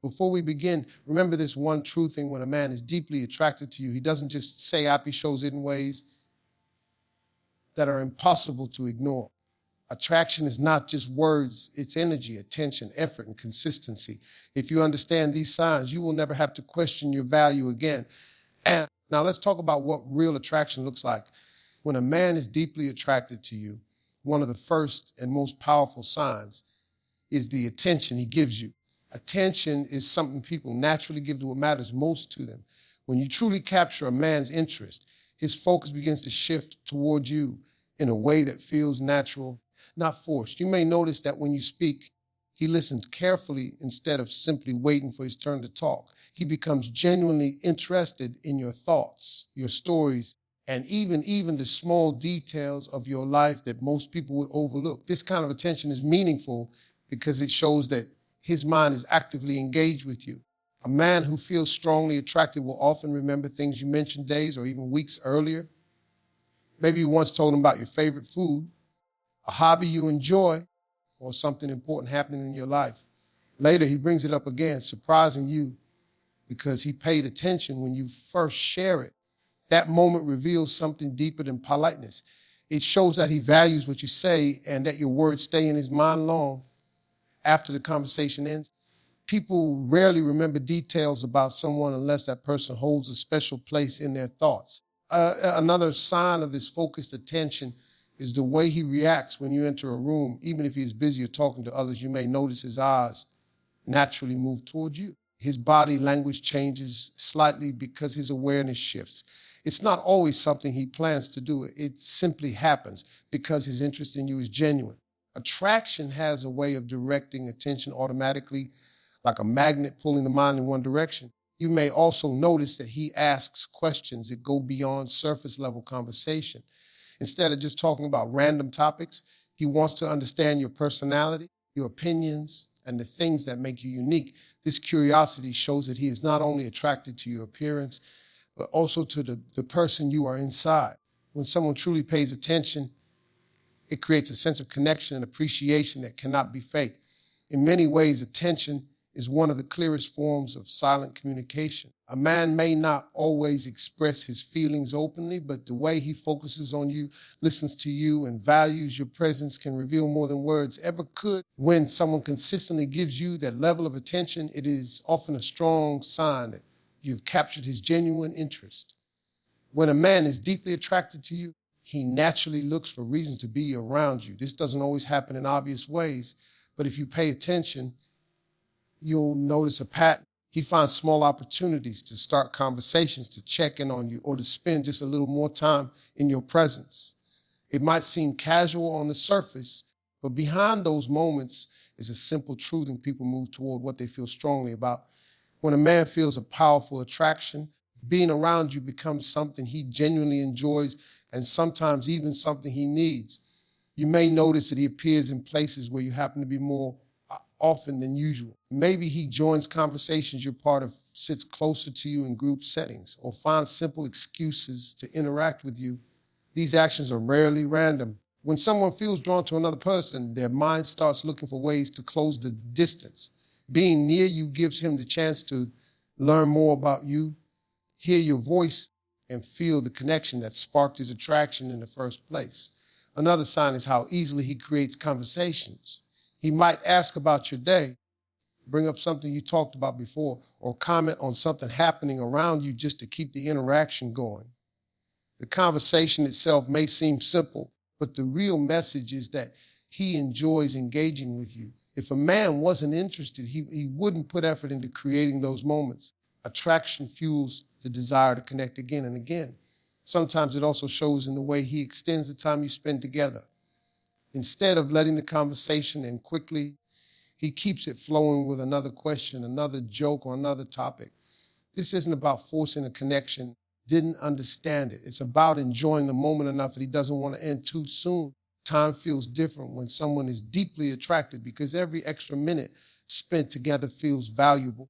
Before we begin, remember this one true thing: when a man is deeply attracted to you, he doesn't just say up, he shows it in ways that are impossible to ignore. Attraction is not just words, it's energy, attention, effort, and consistency. If you understand these signs, you will never have to question your value again. And now let's talk about what real attraction looks like. When a man is deeply attracted to you, one of the first and most powerful signs is the attention he gives you. Attention is something people naturally give to what matters most to them. When you truly capture a man's interest, his focus begins to shift toward you in a way that feels natural, not forced. You may notice that when you speak, he listens carefully instead of simply waiting for his turn to talk. He becomes genuinely interested in your thoughts, your stories, and even the small details of your life that most people would overlook. This kind of attention is meaningful because it shows that his mind is actively engaged with you. A man who feels strongly attracted will often remember things you mentioned days or even weeks earlier. Maybe you once told him about your favorite food, a hobby you enjoy, or something important happening in your life. Later, he brings it up again, surprising you because he paid attention when you first share it. That moment reveals something deeper than politeness. It shows that he values what you say and that your words stay in his mind long after the conversation ends. People rarely remember details about someone unless that person holds a special place in their thoughts. Another sign of this focused attention is the way he reacts when you enter a room. Even if he is busy or talking to others, you may notice his eyes naturally move toward you. His body language changes slightly because his awareness shifts. It's not always something he plans to do. It simply happens because his interest in you is genuine. Attraction has a way of directing attention automatically, like a magnet pulling the mind in one direction. You may also notice that he asks questions that go beyond surface level conversation. Instead of just talking about random topics, he wants to understand your personality, your opinions, and the things that make you unique. This curiosity shows that he is not only attracted to your appearance, but also to the person you are inside. When someone truly pays attention, it creates a sense of connection and appreciation that cannot be faked. In many ways, attention is one of the clearest forms of silent communication. A man may not always express his feelings openly, but the way he focuses on you, listens to you, and values your presence can reveal more than words ever could. When someone consistently gives you that level of attention, it is often a strong sign that you've captured his genuine interest. When a man is deeply attracted to you, he naturally looks for reasons to be around you. This doesn't always happen in obvious ways, but if you pay attention, you'll notice a pattern. He finds small opportunities to start conversations, to check in on you, or to spend just a little more time in your presence. It might seem casual on the surface, but behind those moments is a simple truth, and people move toward what they feel strongly about. When a man feels a powerful attraction, being around you becomes something he genuinely enjoys and sometimes even something he needs. You may notice that he appears in places where you happen to be more often than usual. Maybe he joins conversations you're part of, sits closer to you in group settings, or finds simple excuses to interact with you. These actions are rarely random. When someone feels drawn to another person, their mind starts looking for ways to close the distance. Being near you gives him the chance to learn more about you, hear your voice, and feel the connection that sparked his attraction in the first place. Another sign is how easily he creates conversations. He might ask about your day, bring up something you talked about before, or comment on something happening around you just to keep the interaction going. The conversation itself may seem simple, but the real message is that he enjoys engaging with you. If a man wasn't interested, he wouldn't put effort into creating those moments. Attraction fuels the desire to connect again and again. Sometimes it also shows in the way he extends the time you spend together. Instead of letting the conversation end quickly, he keeps it flowing with another question, another joke, or another topic. This isn't about forcing a connection. Didn't understand it. It's about enjoying the moment enough that he doesn't want to end too soon. Time feels different when someone is deeply attracted because every extra minute spent together feels valuable.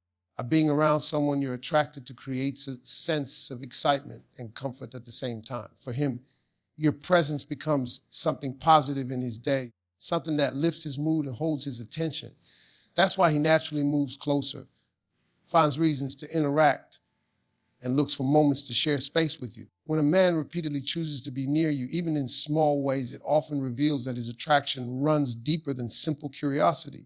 Being around someone you're attracted to creates a sense of excitement and comfort at the same time. For him, your presence becomes something positive in his day, something that lifts his mood and holds his attention. That's why he naturally moves closer. finds reasons to interact, and looks for moments to share space with you. When a man repeatedly chooses to be near you, even in small ways, it often reveals that his attraction runs deeper than simple curiosity.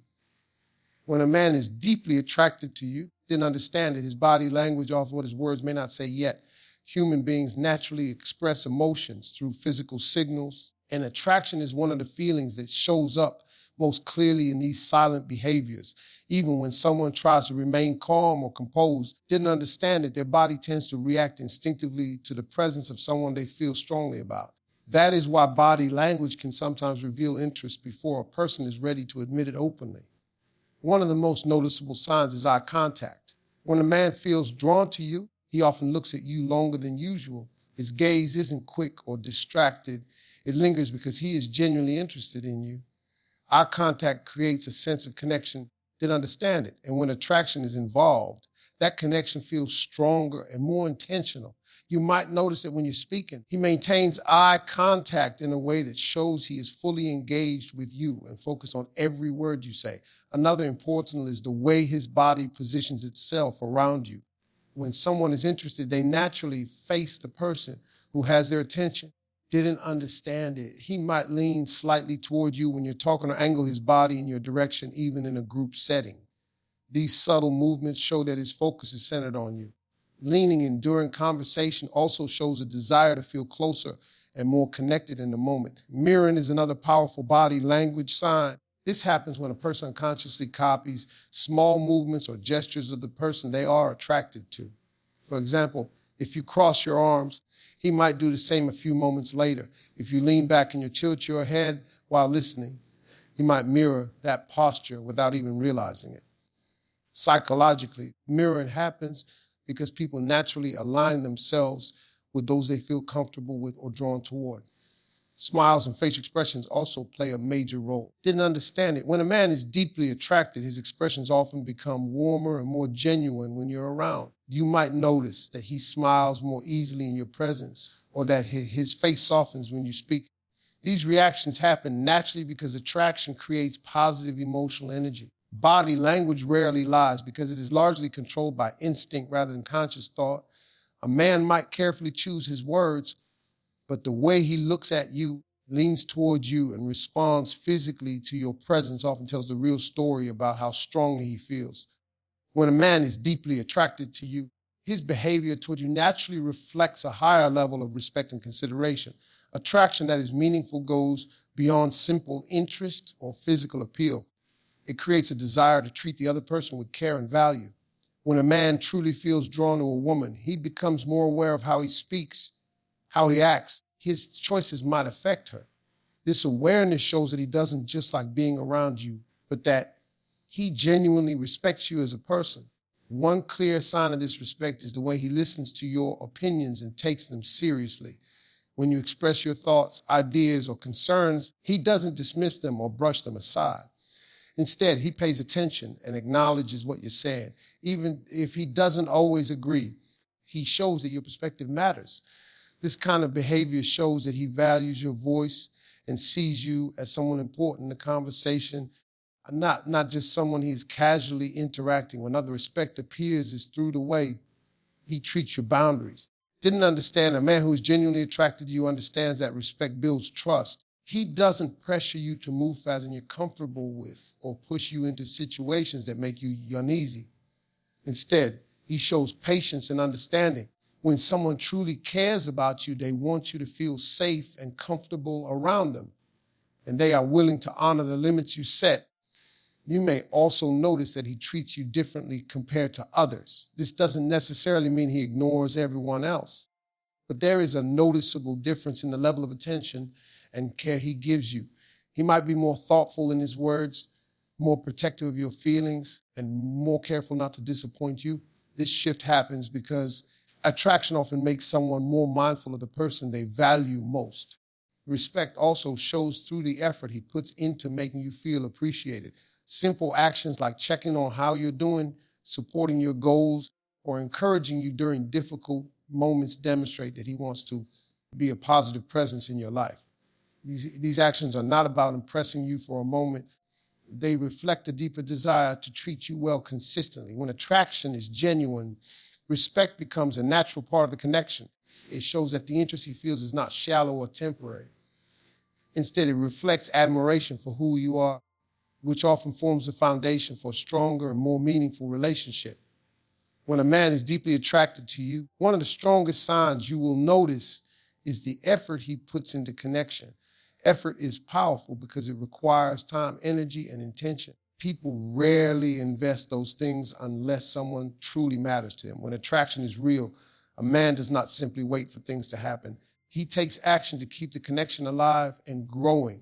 When a man is deeply attracted to you, didn't understand it, his body language offers what his words may not say yet. Human beings naturally express emotions through physical signals, and attraction is one of the feelings that shows up most clearly in these silent behaviors. Even when someone tries to remain calm or composed, didn't understand it, their body tends to react instinctively to the presence of someone they feel strongly about. That is why body language can sometimes reveal interest before a person is ready to admit it openly. One of the most noticeable signs is eye contact. When a man feels drawn to you, he often looks at you longer than usual. His gaze isn't quick or distracted. It lingers because he is genuinely interested in you. Eye contact creates a sense of connection. Didn't understand it. And when attraction is involved, that connection feels stronger and more intentional. You might notice that when you're speaking, he maintains eye contact in a way that shows he is fully engaged with you and focused on every word you say. Another important is the way his body positions itself around you. When someone is interested, they naturally face the person who has their attention. Didn't understand it. He might lean slightly toward you when you're talking or angle his body in your direction, even in a group setting. These subtle movements show that his focus is centered on you. Leaning in during conversation also shows a desire to feel closer and more connected in the moment. Mirroring is another powerful body language sign. This happens when a person unconsciously copies small movements or gestures of the person they are attracted to. For example, if you cross your arms, he might do the same a few moments later. If you lean back and you tilt your head while listening, he might mirror that posture without even realizing it. Psychologically, mirroring happens because people naturally align themselves with those they feel comfortable with or drawn toward. Smiles and facial expressions also play a major role. Didn't understand it. When a man is deeply attracted, his expressions often become warmer and more genuine when you're around. You might notice that he smiles more easily in your presence, or that his face softens when you speak. These reactions happen naturally because attraction creates positive emotional energy. Body language rarely lies because it is largely controlled by instinct rather than conscious thought. A man might carefully choose his words, but the way he looks at you, leans towards you, and responds physically to your presence often tells the real story about how strongly he feels. When a man is deeply attracted to you, his behavior toward you naturally reflects a higher level of respect and consideration. Attraction that is meaningful goes beyond simple interest or physical appeal. It creates a desire to treat the other person with care and value. When a man truly feels drawn to a woman, he becomes more aware of how he speaks, how he acts. His choices might affect her. This awareness shows that he doesn't just like being around you, but that he genuinely respects you as a person. One clear sign of this respect is the way he listens to your opinions and takes them seriously. When you express your thoughts, ideas, or concerns, he doesn't dismiss them or brush them aside. Instead, he pays attention and acknowledges what you're saying. Even if he doesn't always agree, he shows that your perspective matters. This kind of behavior shows that he values your voice and sees you as someone important in the conversation, not just someone he's casually interacting with. Another respect appears is through the way he treats your boundaries. Didn't understand a man who is genuinely attracted to you understands that respect builds trust. He doesn't pressure you to move faster than you're comfortable with or push you into situations that make you uneasy. Instead, he shows patience and understanding. When someone truly cares about you, they want you to feel safe and comfortable around them, and they are willing to honor the limits you set. You may also notice that he treats you differently compared to others. This doesn't necessarily mean he ignores everyone else, but there is a noticeable difference in the level of attention and care he gives you. He might be more thoughtful in his words, more protective of your feelings, and more careful not to disappoint you. This shift happens because attraction often makes someone more mindful of the person they value most. Respect also shows through the effort he puts into making you feel appreciated. Simple actions like checking on how you're doing, supporting your goals, or encouraging you during difficult moments demonstrate that he wants to be a positive presence in your life. These actions are not about impressing you for a moment. They reflect a deeper desire to treat you well consistently. When attraction is genuine, respect becomes a natural part of the connection. It shows that the interest he feels is not shallow or temporary. Instead, it reflects admiration for who you are, which often forms the foundation for a stronger and more meaningful relationship. When a man is deeply attracted to you, one of the strongest signs you will notice is the effort he puts into connection. Effort is powerful because it requires time, energy, and intention. People rarely invest those things unless someone truly matters to them. When attraction is real, a man does not simply wait for things to happen. He takes action to keep the connection alive and growing.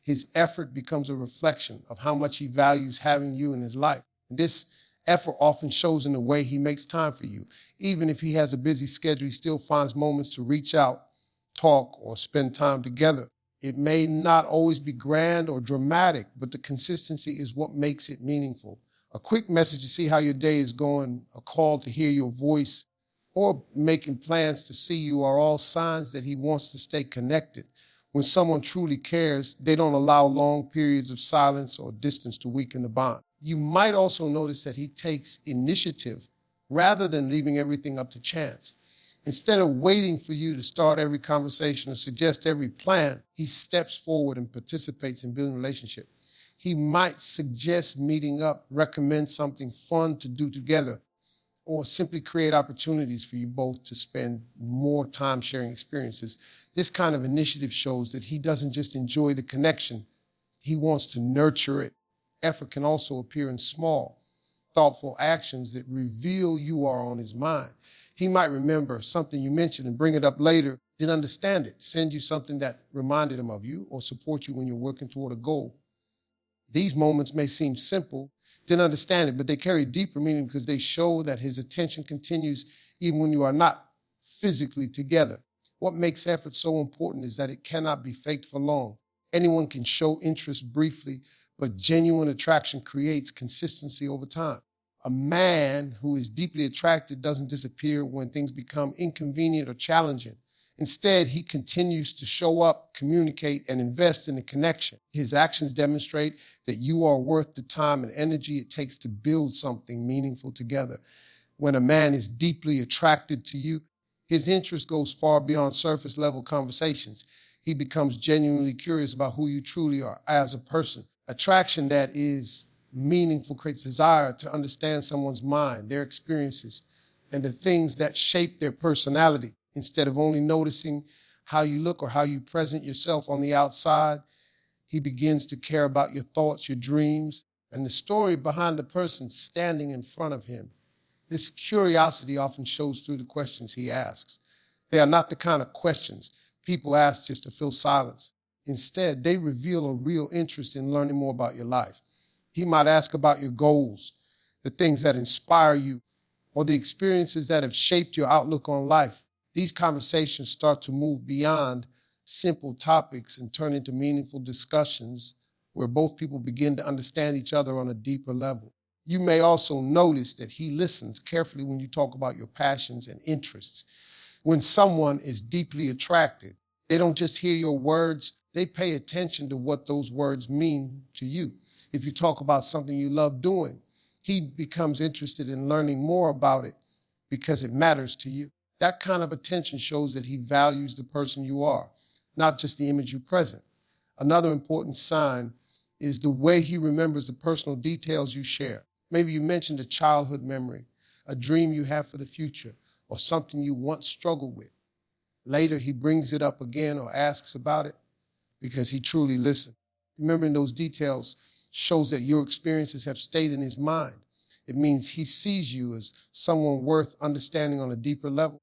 His effort becomes a reflection of how much he values having you in his life. And this effort often shows in the way he makes time for you. Even if he has a busy schedule, he still finds moments to reach out, talk, or spend time together. It may not always be grand or dramatic, but the consistency is what makes it meaningful. A quick message to see how your day is going, a call to hear your voice, or making plans to see you are all signs that he wants to stay connected. When someone truly cares, they don't allow long periods of silence or distance to weaken the bond. You might also notice that he takes initiative rather than leaving everything up to chance. Instead of waiting for you to start every conversation or suggest every plan, he steps forward and participates in building a relationship. He might suggest meeting up, recommend something fun to do together, or simply create opportunities for you both to spend more time sharing experiences. This kind of initiative shows that he doesn't just enjoy the connection, he wants to nurture it. Effort can also appear in small, thoughtful actions that reveal you are on his mind. He might remember something you mentioned and bring it up later, didn't understand it, send you something that reminded him of you, or support you when you're working toward a goal. These moments may seem simple, didn't understand it, but they carry deeper meaning because they show that his attention continues even when you are not physically together. What makes effort so important is that it cannot be faked for long. Anyone can show interest briefly, but genuine attraction creates consistency over time. A man who is deeply attracted doesn't disappear when things become inconvenient or challenging. Instead, he continues to show up, communicate, and invest in the connection. His actions demonstrate that you are worth the time and energy it takes to build something meaningful together. When a man is deeply attracted to you, his interest goes far beyond surface level conversations. He becomes genuinely curious about who you truly are as a person. Attraction that is meaningful creates desire to understand someone's mind, their experiences, and the things that shape their personality. Instead of only noticing how you look or how you present yourself on the outside, he begins to care about your thoughts, your dreams, and the story behind the person standing in front of him. This curiosity often shows through the questions he asks. They are not the kind of questions people ask just to fill silence. Instead, they reveal a real interest in learning more about your life. He might ask about your goals, the things that inspire you, or the experiences that have shaped your outlook on life. These conversations start to move beyond simple topics and turn into meaningful discussions where both people begin to understand each other on a deeper level. You may also notice that he listens carefully when you talk about your passions and interests. When someone is deeply attracted, they don't just hear your words, they pay attention to what those words mean to you. If you talk about something you love doing, he becomes interested in learning more about it because it matters to you. That kind of attention shows that he values the person you are, not just the image you present. Another important sign is the way he remembers the personal details you share. Maybe you mentioned a childhood memory, a dream you have for the future, or something you once struggled with. Later, he brings it up again or asks about it because he truly listened. Remembering those details shows that your experiences have stayed in his mind. It means he sees you as someone worth understanding on a deeper level.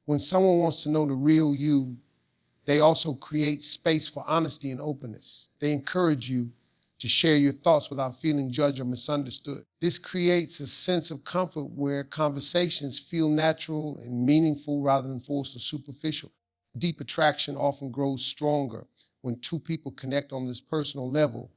When someone wants to know the real you, they also create space for honesty and openness. They encourage you to share your thoughts without feeling judged or misunderstood. This creates a sense of comfort where conversations feel natural and meaningful rather than forced or superficial. Deep attraction often grows stronger when two people connect on this personal level.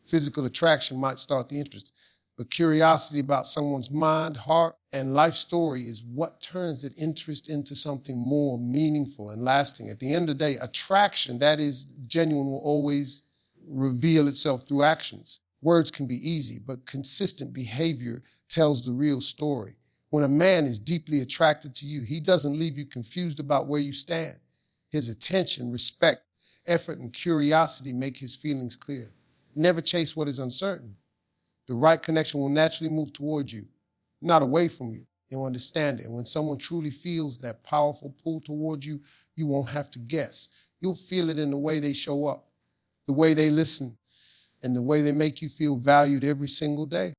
Physical attraction might start the interest, but curiosity about someone's mind, heart, and life story is what turns that interest into something more meaningful and lasting. At the end of the day, attraction that is genuine will always reveal itself through actions. Words can be easy, but consistent behavior tells the real story. When a man is deeply attracted to you, he doesn't leave you confused about where you stand. His attention, respect, effort, and curiosity make his feelings clear. Never chase what is uncertain. The right connection will naturally move towards you, not away from you. You'll understand it. And when someone truly feels that powerful pull towards you, you won't have to guess. You'll feel it in the way they show up, the way they listen, and the way they make you feel valued every single day.